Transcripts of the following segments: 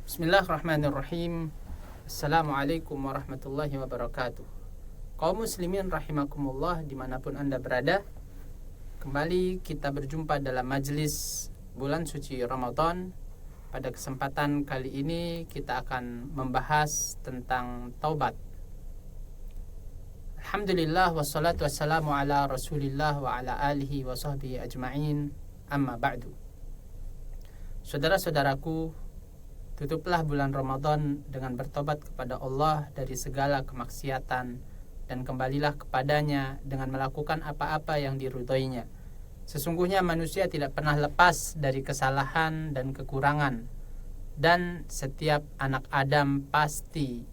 Bismillahirrahmanirrahim. Assalamualaikum warahmatullahi wabarakatuh. Kaum muslimin rahimakumullah dimanapun Anda berada, kembali kita berjumpa dalam majelis bulan suci Ramadan. Pada kesempatan kali ini kita akan membahas tentang taubat. Alhamdulillah wassalatu wassalamu ala rasulillah wa ala alihi wa sahbihi ajma'in, amma ba'du. Saudara-saudaraku, tutuplah bulan Ramadan dengan bertobat kepada Allah dari segala kemaksiatan dan kembalilah kepadanya dengan melakukan apa-apa yang diridhoinya. Sesungguhnya manusia tidak pernah lepas dari kesalahan dan kekurangan, dan setiap anak Adam pasti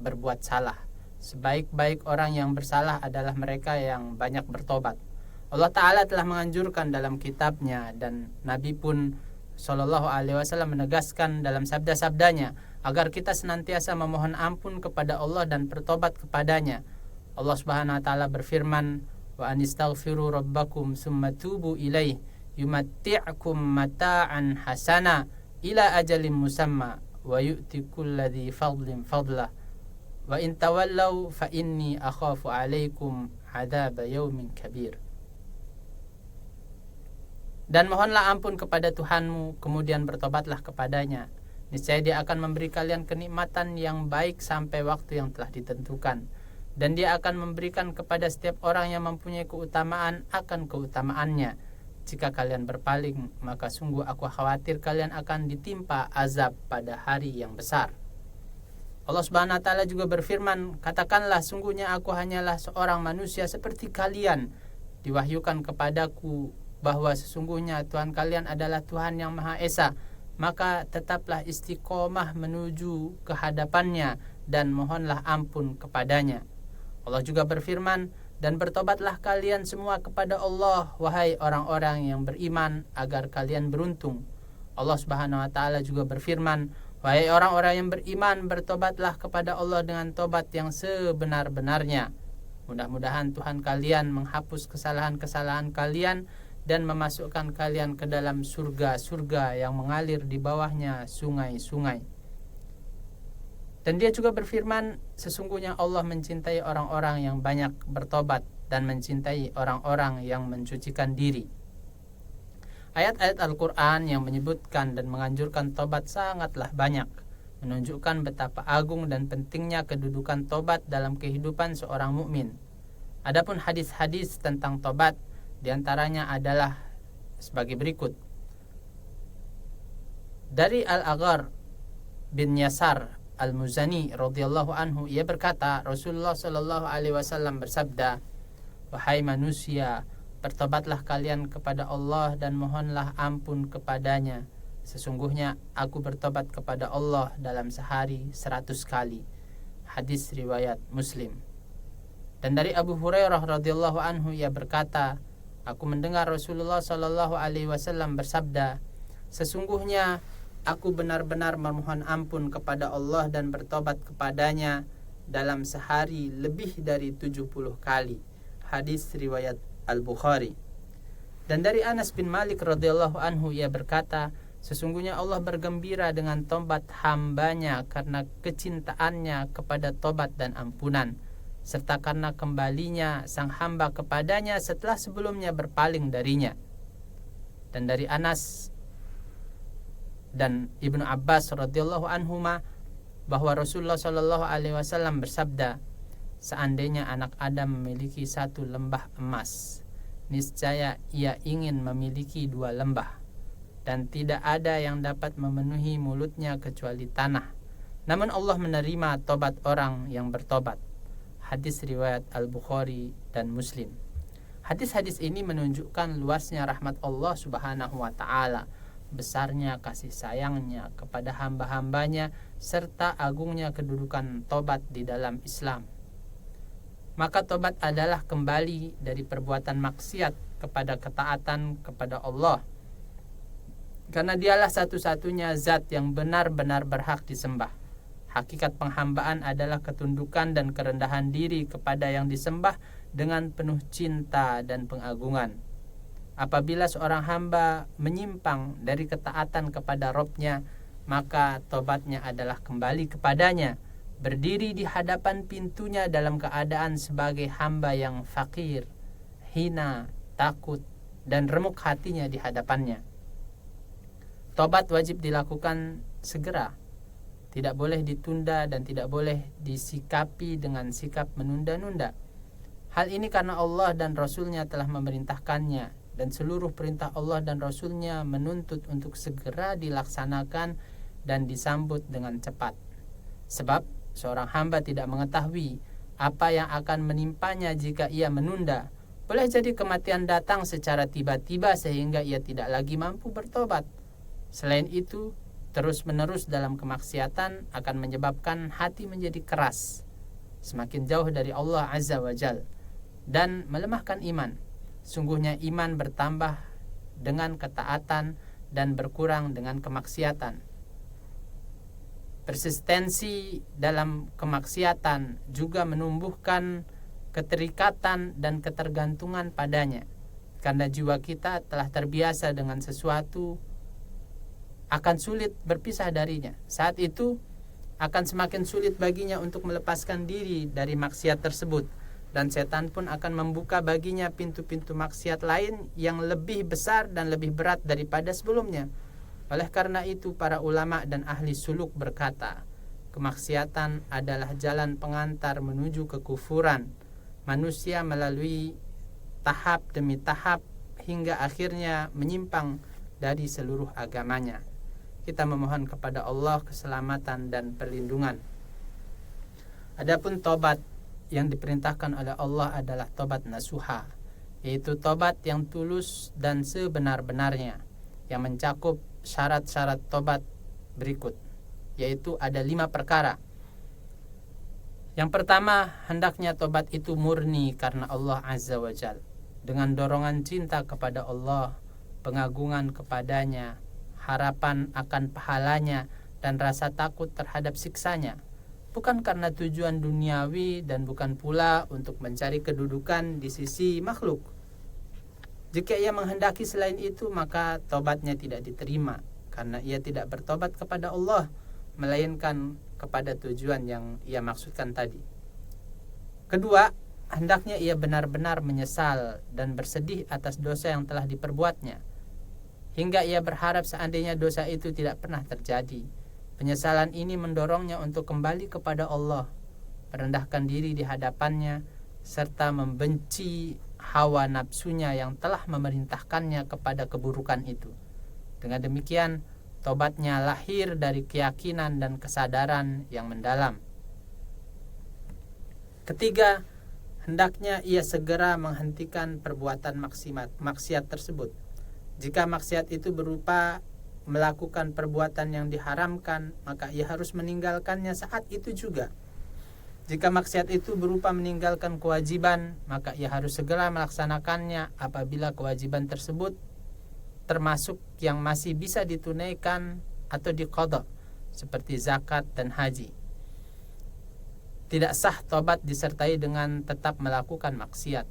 berbuat salah. Sebaik-baik orang yang bersalah adalah mereka yang banyak bertobat. Allah Ta'ala telah menganjurkan dalam kitabnya, dan Nabi pun Sallallahu alaihi wasallam menegaskan dalam sabda-sabdanya agar kita senantiasa memohon ampun kepada Allah dan bertobat kepadanya. Allah Subhanahu wa taala berfirman, "Wa anistaghfiru rabbakum tsumma tubu ilaih yumatti'kum mata'an hasana ila ajalin musamma wa yu'ti kulladzi fadlin fadlah wa in tawallaw fa inni akhafu 'alaikum 'adzab yaumin kabir." Dan mohonlah ampun kepada Tuhanmu, kemudian bertobatlah kepadanya. Niscaya Dia akan memberi kalian kenikmatan yang baik sampai waktu yang telah ditentukan. Dan Dia akan memberikan kepada setiap orang yang mempunyai keutamaan akan keutamaannya. Jika kalian berpaling, maka sungguh aku khawatir kalian akan ditimpa azab pada hari yang besar. Allah Subhanahu wa taala juga berfirman, "Katakanlah, sungguhnya aku hanyalah seorang manusia seperti kalian. Diwahyukan kepadaku bahwa sesungguhnya Tuhan kalian adalah Tuhan yang Maha Esa, maka tetaplah istiqomah menuju kehadapannya dan mohonlah ampun kepadanya." Allah juga berfirman, "Dan bertobatlah kalian semua kepada Allah, wahai orang-orang yang beriman, agar kalian beruntung." Allah Subhanahu wa taala juga berfirman, "Wahai orang-orang yang beriman, bertobatlah kepada Allah dengan tobat yang sebenar-benarnya. Mudah-mudahan Tuhan kalian menghapus kesalahan-kesalahan kalian dan memasukkan kalian ke dalam surga-surga yang mengalir di bawahnya sungai-sungai." Dan Dia juga berfirman, "Sesungguhnya Allah mencintai orang-orang yang banyak bertobat dan mencintai orang-orang yang mencucikan diri." Ayat-ayat Al-Quran yang menyebutkan dan menganjurkan tobat sangatlah banyak, menunjukkan betapa agung dan pentingnya kedudukan tobat dalam kehidupan seorang mukmin. Adapun hadis-hadis tentang tobat, di antaranya adalah sebagai berikut. Dari Al-Aghar bin Yasar Al-Muzani radhiyallahu anhu, ia berkata, Rasulullah sallallahu alaihi wasallam bersabda, "Wahai manusia, bertobatlah kalian kepada Allah dan mohonlah ampun kepadanya. Sesungguhnya aku bertobat kepada Allah dalam sehari 100 kali." Hadis riwayat Muslim. Dan dari Abu Hurairah radhiyallahu anhu, ia berkata, "Aku mendengar Rasulullah sallallahu alaihi wasallam bersabda, sesungguhnya aku benar-benar memohon ampun kepada Allah dan bertobat kepadanya dalam sehari lebih dari 70 kali." Hadis riwayat Al-Bukhari. Dan dari Anas bin Malik radhiyallahu anhu, ia berkata, "Sesungguhnya Allah bergembira dengan tobat hambanya karena kecintaannya kepada tobat dan ampunan, serta karena kembalinya sang hamba kepadanya setelah sebelumnya berpaling darinya." Dan dari Anas dan Ibnu Abbas radhiyallahu anhuma bahwa Rasulullah sallallahu alaihi wasallam bersabda, "Seandainya anak Adam memiliki 1 lembah emas, niscaya ia ingin memiliki 2 lembah, dan tidak ada yang dapat memenuhi mulutnya kecuali tanah. Namun Allah menerima tobat orang yang bertobat." Hadis riwayat Al-Bukhari dan Muslim. Hadis-hadis ini menunjukkan luasnya rahmat Allah Subhanahu wa taala, besarnya kasih sayangnya kepada hamba-hambanya, serta agungnya kedudukan tobat di dalam Islam. Maka tobat adalah kembali dari perbuatan maksiat kepada ketaatan kepada Allah, karena Dialah satu-satunya zat yang benar-benar berhak disembah. Hakikat penghambaan adalah ketundukan dan kerendahan diri kepada yang disembah dengan penuh cinta dan pengagungan. Apabila seorang hamba menyimpang dari ketaatan kepada Rabb-nya, maka tobatnya adalah kembali kepadanya, berdiri di hadapan pintunya dalam keadaan sebagai hamba yang fakir, hina, takut, dan remuk hatinya di hadapannya. Tobat wajib dilakukan segera, tidak boleh ditunda dan tidak boleh disikapi dengan sikap menunda-nunda. Hal ini karena Allah dan Rasul-Nya telah memerintahkannya, dan seluruh perintah Allah dan Rasul-Nya menuntut untuk segera dilaksanakan dan disambut dengan cepat. Sebab seorang hamba tidak mengetahui apa yang akan menimpanya jika ia menunda. Boleh jadi kematian datang secara tiba-tiba sehingga ia tidak lagi mampu bertobat. Selain itu, terus-menerus dalam kemaksiatan akan menyebabkan hati menjadi keras, semakin jauh dari Allah Azza wa Jal, dan melemahkan iman. Sungguhnya iman bertambah dengan ketaatan dan berkurang dengan kemaksiatan. Persistensi dalam kemaksiatan juga menumbuhkan keterikatan dan ketergantungan padanya, karena jiwa kita telah terbiasa dengan sesuatu, akan sulit berpisah darinya. Saat itu akan semakin sulit baginya untuk melepaskan diri dari maksiat tersebut, dan setan pun akan membuka baginya pintu-pintu maksiat lain yang lebih besar dan lebih berat daripada sebelumnya. Oleh karena itu, para ulama dan ahli suluk berkata, kemaksiatan adalah jalan pengantar menuju kekufuran. Manusia melalui tahap demi tahap hingga akhirnya menyimpang dari seluruh agamanya. Kita memohon kepada Allah keselamatan dan perlindungan. Adapun tobat yang diperintahkan oleh Allah adalah tobat nasuha, yaitu tobat yang tulus dan sebenar-benarnya, yang mencakup syarat-syarat tobat berikut, yaitu ada 5 perkara. Yang pertama, hendaknya tobat itu murni karena Allah Azza wa Jal, dengan dorongan cinta kepada Allah, pengagungan kepadanya, harapan akan pahalanya, dan rasa takut terhadap siksanya, bukan karena tujuan duniawi dan bukan pula untuk mencari kedudukan di sisi makhluk. Jika ia menghendaki selain itu, maka tobatnya tidak diterima, karena ia tidak bertobat kepada Allah, melainkan kepada tujuan yang ia maksudkan tadi. Kedua, hendaknya ia benar-benar menyesal dan bersedih atas dosa yang telah diperbuatnya, hingga ia berharap seandainya dosa itu tidak pernah terjadi. Penyesalan ini mendorongnya untuk kembali kepada Allah, merendahkan diri di hadapannya, serta membenci hawa nafsunya yang telah memerintahkannya kepada keburukan itu. Dengan demikian, tobatnya lahir dari keyakinan dan kesadaran yang mendalam. Ketiga, hendaknya ia segera menghentikan perbuatan maksiat tersebut. Jika maksiat itu berupa melakukan perbuatan yang diharamkan, maka ia harus meninggalkannya saat itu juga. Jika maksiat itu berupa meninggalkan kewajiban, maka ia harus segera melaksanakannya apabila kewajiban tersebut termasuk yang masih bisa ditunaikan atau diqadha, seperti zakat dan haji. Tidak sah tobat disertai dengan tetap melakukan maksiat.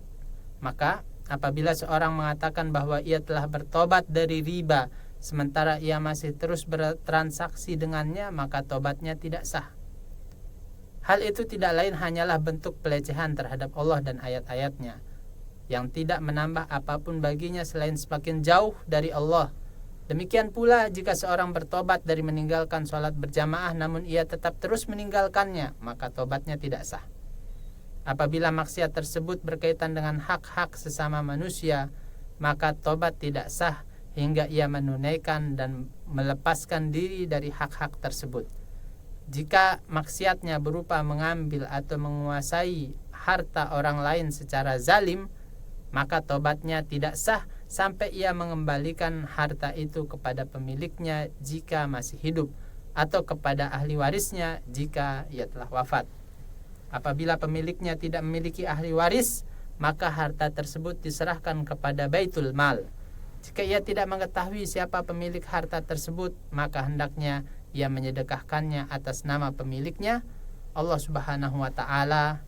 Maka apabila seorang mengatakan bahwa ia telah bertobat dari riba sementara ia masih terus bertransaksi dengannya, maka tobatnya tidak sah. Hal itu tidak lain hanyalah bentuk pelecehan terhadap Allah dan ayat-ayatnya, yang tidak menambah apapun baginya selain semakin jauh dari Allah. Demikian pula jika seorang bertobat dari meninggalkan sholat berjamaah namun ia tetap terus meninggalkannya, maka tobatnya tidak sah. Apabila maksiat tersebut berkaitan dengan hak-hak sesama manusia, maka tobat tidak sah hingga ia menunaikan dan melepaskan diri dari hak-hak tersebut. Jika maksiatnya berupa mengambil atau menguasai harta orang lain secara zalim, maka tobatnya tidak sah sampai ia mengembalikan harta itu kepada pemiliknya jika masih hidup, atau kepada ahli warisnya jika ia telah wafat. Apabila pemiliknya tidak memiliki ahli waris, maka harta tersebut diserahkan kepada Baitul Mal. Jika ia tidak mengetahui siapa pemilik harta tersebut, maka hendaknya ia menyedekahkannya atas nama pemiliknya. Allah Subhanahu wa ta'ala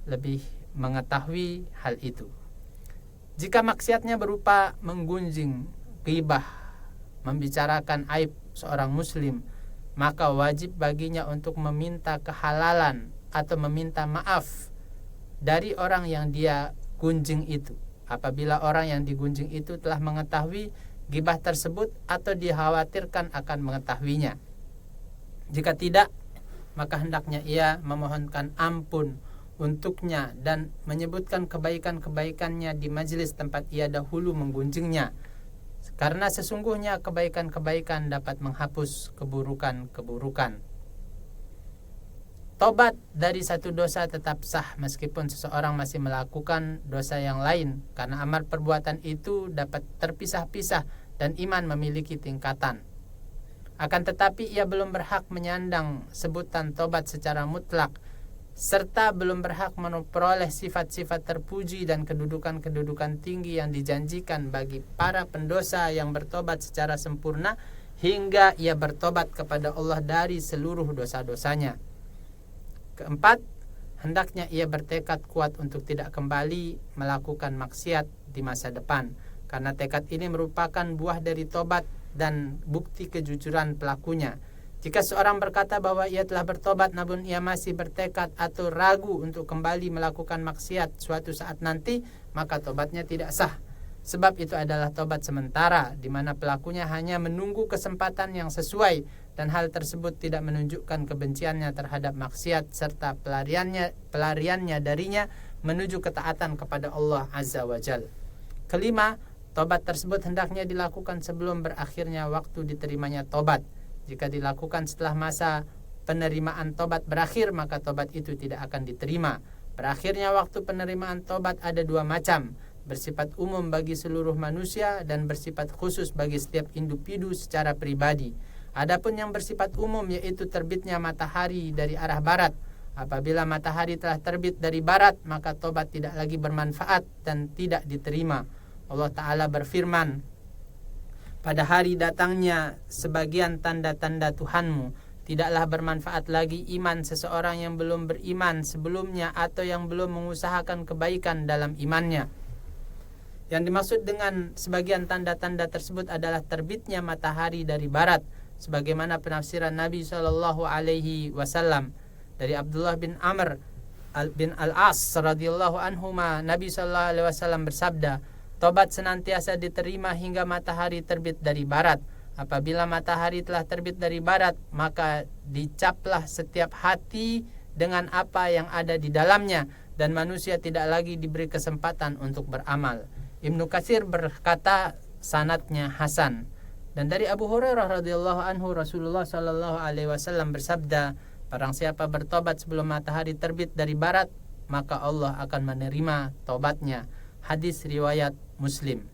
lebih mengetahui hal itu. Jika maksiatnya berupa menggunjing, ghibah, membicarakan aib seorang muslim, maka wajib baginya untuk meminta kehalalan atau meminta maaf dari orang yang dia gunjing itu. Apabila orang yang digunjing itu telah mengetahui gibah tersebut atau dikhawatirkan akan mengetahuinya. Jika tidak, maka hendaknya ia memohonkan ampun untuknya dan menyebutkan kebaikan-kebaikannya di majelis tempat ia dahulu menggunjingnya. Karena sesungguhnya kebaikan-kebaikan dapat menghapus keburukan-keburukan. Tobat dari satu dosa tetap sah meskipun seseorang masih melakukan dosa yang lain, karena amal perbuatan itu dapat terpisah-pisah dan iman memiliki tingkatan. Akan tetapi ia belum berhak menyandang sebutan tobat secara mutlak, serta belum berhak memperoleh sifat-sifat terpuji dan kedudukan-kedudukan tinggi yang dijanjikan bagi para pendosa yang bertobat secara sempurna hingga ia bertobat kepada Allah dari seluruh dosa-dosanya. Keempat, hendaknya ia bertekad kuat untuk tidak kembali melakukan maksiat di masa depan, karena tekad ini merupakan buah dari tobat dan bukti kejujuran pelakunya. Jika seorang berkata bahwa ia telah bertobat namun ia masih bertekad atau ragu untuk kembali melakukan maksiat suatu saat nanti, maka tobatnya tidak sah. Sebab itu adalah tobat sementara, di mana pelakunya hanya menunggu kesempatan yang sesuai, dan hal tersebut tidak menunjukkan kebenciannya terhadap maksiat serta pelariannya darinya menuju ketaatan kepada Allah Azza wa Jalla. Kelima, tobat tersebut hendaknya dilakukan sebelum berakhirnya waktu diterimanya tobat. Jika dilakukan setelah masa penerimaan tobat berakhir, maka tobat itu tidak akan diterima. Berakhirnya waktu penerimaan tobat ada dua macam, bersifat umum bagi seluruh manusia dan bersifat khusus bagi setiap individu secara pribadi. Adapun yang bersifat umum yaitu terbitnya matahari dari arah barat. Apabila matahari telah terbit dari barat, maka tobat tidak lagi bermanfaat dan tidak diterima. Allah Ta'ala berfirman, pada hari datangnya sebagian tanda-tanda Tuhanmu, tidaklah bermanfaat lagi iman seseorang yang belum beriman sebelumnya atau yang belum mengusahakan kebaikan dalam imannya. Yang dimaksud dengan sebagian tanda-tanda tersebut adalah terbitnya matahari dari barat, sebagaimana penafsiran Nabi SAW dari Abdullah bin Amr bin Al-As radhiyallahu anhuma. Nabi SAW bersabda, tobat senantiasa diterima hingga matahari terbit dari barat. Apabila matahari telah terbit dari barat, maka dicaplah setiap hati dengan apa yang ada di dalamnya, dan manusia tidak lagi diberi kesempatan untuk beramal. Ibnu Katsir berkata sanadnya hasan. Dan dari Abu Hurairah radhiyallahu anhu, Rasulullah sallallahu alaihi wasallam bersabda, barang siapa bertobat sebelum matahari terbit dari barat, maka Allah akan menerima tobatnya. Hadis riwayat Muslim.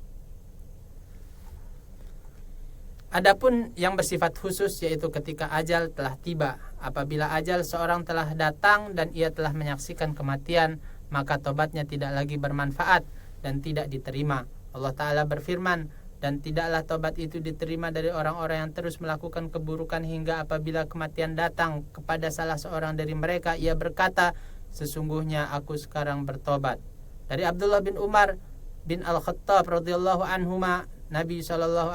Adapun yang bersifat khusus yaitu ketika ajal telah tiba. Apabila ajal seorang telah datang dan ia telah menyaksikan kematian, maka tobatnya tidak lagi bermanfaat dan tidak diterima. Allah Ta'ala berfirman, dan tidaklah tobat itu diterima dari orang-orang yang terus melakukan keburukan hingga apabila kematian datang kepada salah seorang dari mereka, ia berkata, sesungguhnya aku sekarang bertobat. Dari Abdullah bin Umar bin Al-Khattab radhiyallahu anhuma, Nabi SAW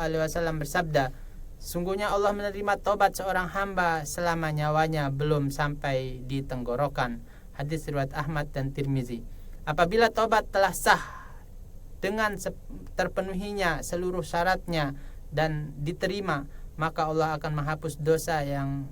bersabda, sungguhnya Allah menerima tobat seorang hamba selama nyawanya belum sampai di tenggorokan. Hadis riwayat Ahmad dan Tirmizi. Apabila tobat telah sah dengan terpenuhinya seluruh syaratnya dan diterima, maka Allah akan menghapus dosa yang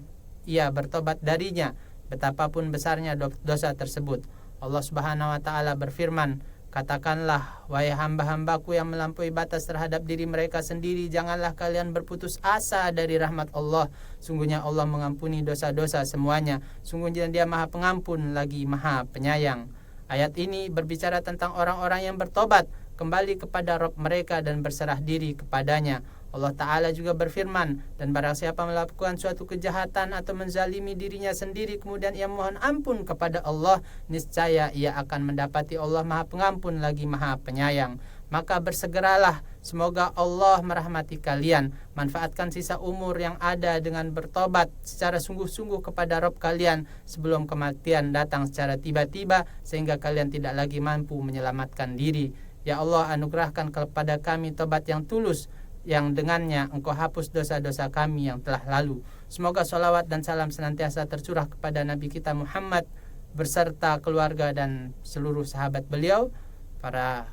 ia bertobat darinya, betapapun besarnya dosa tersebut. Allah Subhanahu wa Ta'ala berfirman, katakanlah, wahai hamba-hambaku yang melampaui batas terhadap diri mereka sendiri, janganlah kalian berputus asa dari rahmat Allah. Sungguhnya Allah mengampuni dosa-dosa semuanya. Sungguhnya Dia Maha Pengampun lagi Maha Penyayang. Ayat ini berbicara tentang orang-orang yang bertobat, kembali kepada Rabb mereka dan berserah diri kepadanya. Allah Ta'ala juga berfirman, dan barang siapa melakukan suatu kejahatan atau menzalimi dirinya sendiri, kemudian ia mohon ampun kepada Allah, niscaya ia akan mendapati Allah Maha Pengampun lagi Maha Penyayang. Maka bersegeralah, semoga Allah merahmati kalian. Manfaatkan sisa umur yang ada dengan bertobat secara sungguh-sungguh kepada Rabb kalian sebelum kematian datang secara tiba-tiba, sehingga kalian tidak lagi mampu menyelamatkan diri. Ya Allah, anugerahkan kepada kami tobat yang tulus, yang dengannya Engkau hapus dosa-dosa kami yang telah lalu. Semoga salawat dan salam senantiasa tercurah kepada Nabi kita Muhammad berserta keluarga dan seluruh sahabat beliau. Para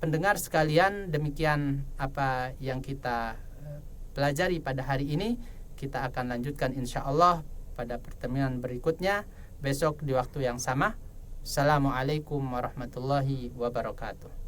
pendengar sekalian, demikian apa yang kita pelajari pada hari ini. Kita akan lanjutkan insyaallah pada pertemuan berikutnya besok di waktu yang sama. Assalamualaikum warahmatullahi wabarakatuh.